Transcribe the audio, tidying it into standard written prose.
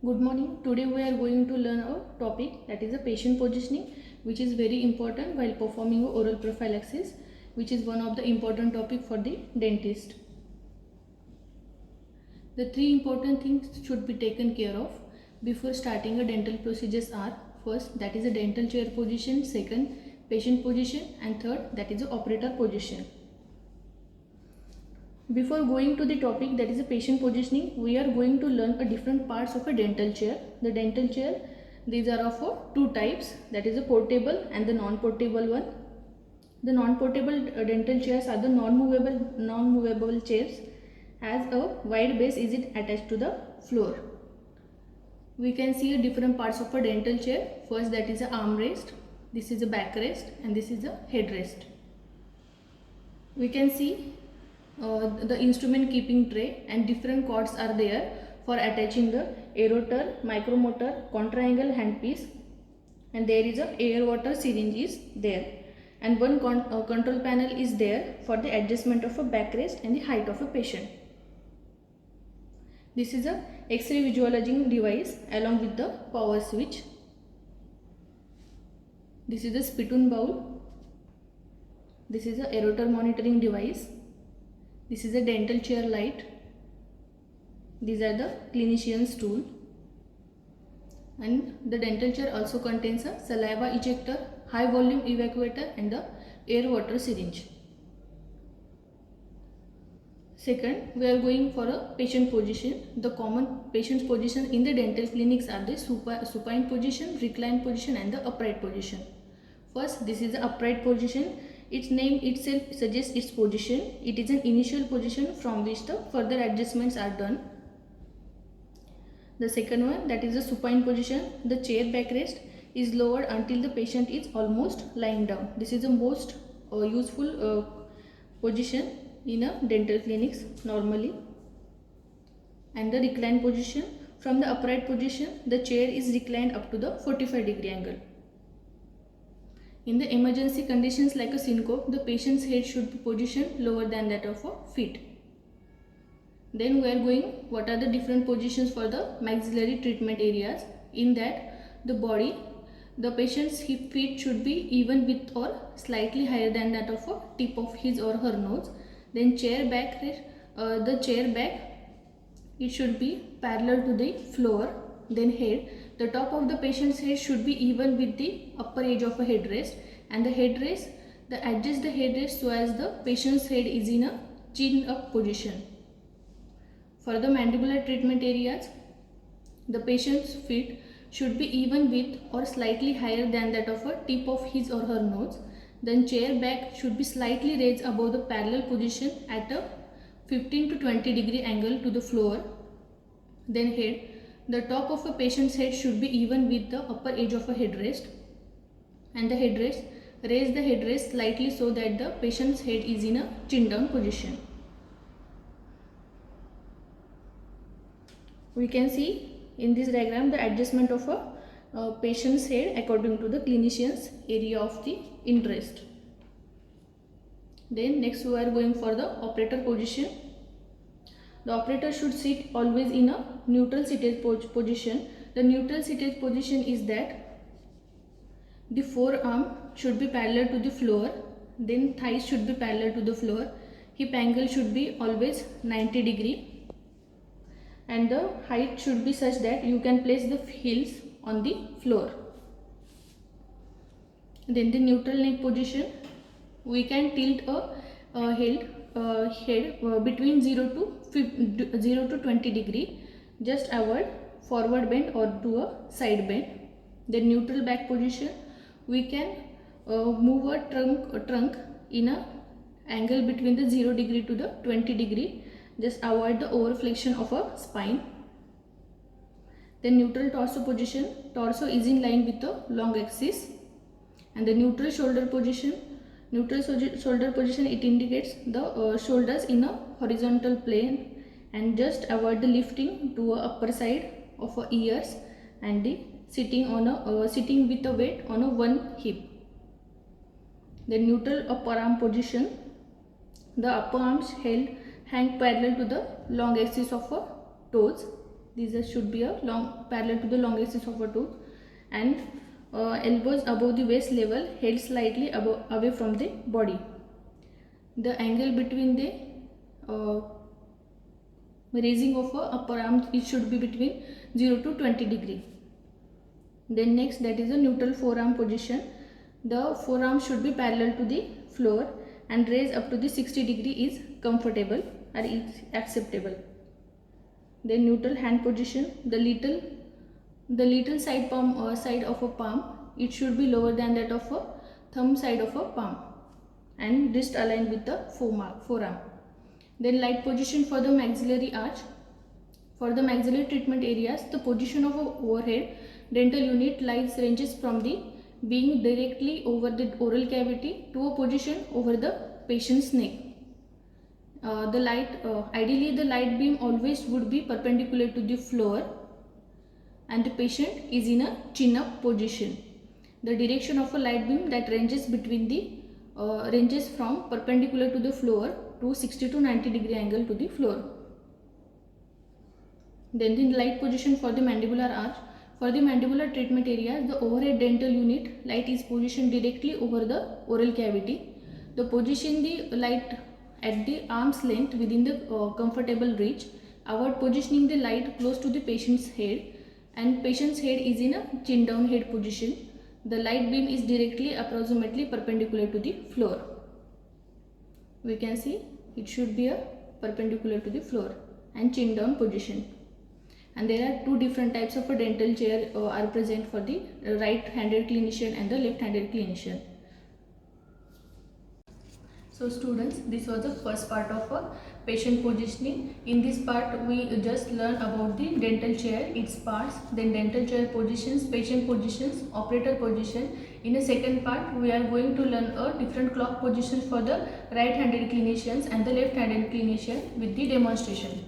Good morning. Today we are going to learn a topic that is a patient positioning, which is very important while performing oral prophylaxis, which is one of the important topic for the dentist. The three important things should be taken care of before starting a dental procedures are: first, that is a dental chair position; second, patient position; and third, that is a operator position. Before going to the topic that is a patient positioning, we are going to learn a different parts of a dental chair. The dental chair, these are of two types, that is a portable and the non-portable one. The non-portable dental chairs are the non-movable chairs, as a wide base is it attached to the floor. We can see a different parts of a dental chair. First, that is a armrest, this is a backrest, and this is a headrest. We can see the instrument keeping tray and different cords are there for attaching the aerotor, micromotor, contraangle handpiece, and there is a air water syringe is there, and one control panel is there for the adjustment of a backrest and the height of a patient. This is a X-ray visualizing device along with the power switch. This is a spittoon bowl. This is a aerotor monitoring device. This is a dental chair light. These are the clinician's tool. And the dental chair also contains a saliva ejector, high volume evacuator, and the air water syringe. Second, we are going for a patient position. The common patient's position in the dental clinics are the supine position, reclined position, and the upright position. First, this is the upright position. Its name itself suggests its position. It is an initial position from which the further adjustments are done. The second one, that is the supine position. The chair backrest is lowered until the patient is almost lying down. This is the most useful position in a dental clinics normally. And the reclined position, from the upright position, the chair is reclined up to the 45-degree angle. In the emergency conditions like a syncope, the patient's head should be positioned lower than that of a feet. Then we are going, what are the different positions for the maxillary treatment areas? In that, the body, the patient's feet should be even with or slightly higher than that of a tip of his or her nose. Then chair back, the chair back, it should be parallel to the floor. Then head, the top of the patient's head should be even with the upper edge of a headrest, and the headrest, adjust the headrest so as the patient's head is in a chin up position. For the mandibular treatment areas, the patient's feet should be even with or slightly higher than that of a tip of his or her nose. Then chair back should be slightly raised above the parallel position at a 15 to 20-degree angle to the floor. Then head, the top of a patient's head should be even with the upper edge of a headrest, and the headrest, raise the headrest slightly so that the patient's head is in a chin down position. We can see in this diagram the adjustment of a patient's head according to the clinician's area of the interest. Then next we are going for the operator position. The operator should sit always in a neutral seated position. The neutral seated position is that the forearm should be parallel to the floor, then thighs should be parallel to the floor, hip angle should be always 90 degree, and the height should be such that you can place the heels on the floor. Then the neutral neck position, we can tilt a head between 0 to 20 degree. Just avoid forward bend or do a side bend. The neutral back position, we can move a trunk in a angle between the 0 degree to the 20 degree. Just avoid the overflexion of a spine. Then neutral torso position, torso is in line with the long axis. And the neutral shoulder position, it indicates the shoulders in a horizontal plane, and just avoid the lifting to a upper side of a ears and the sitting with a weight on a one hip. The neutral upper arm position, the upper arms hang parallel to the long axis of a toes, These should be a long parallel to the long axis of a tooth, and elbows above the waist level, head slightly away from the body. The angle between the raising of a upper arm, it should be between 0 to 20 degree. Then next, that is a neutral forearm position. The forearm should be parallel to the floor and raise up to the 60 degree is comfortable or is acceptable. Then neutral hand position, the little side palm side of a palm, it should be lower than that of a thumb side of a palm, and wrist aligned with the forearm. Then light position for the maxillary arch. For the maxillary treatment areas, the position of a overhead dental unit ranges from the being directly over the oral cavity to a position over the patient's neck. Ideally the light beam always would be perpendicular to the floor, and the patient is in a chin up position. The direction of a light beam that ranges from perpendicular to the floor to 60 to 90 degree angle to the floor. Then the light position for the mandibular arch. For the mandibular treatment area, the overhead dental unit light is positioned directly over the oral cavity. The position the light at the arm's length within the comfortable reach. Avoid positioning the light close to the patient's head, and patient's head is in a chin down head position. The light beam is directly approximately perpendicular to the floor. We can see it should be a perpendicular to the floor and chin down position. And there are two different types of a dental chair are present for the right-handed clinician and the left-handed clinician. So students, this was the first part of a patient positioning. In this part, we just learn about the dental chair, its parts, then dental chair positions, patient positions, operator position. In a second part, we are going to learn different clock positions for the right-handed clinicians and the left-handed clinician with the demonstration.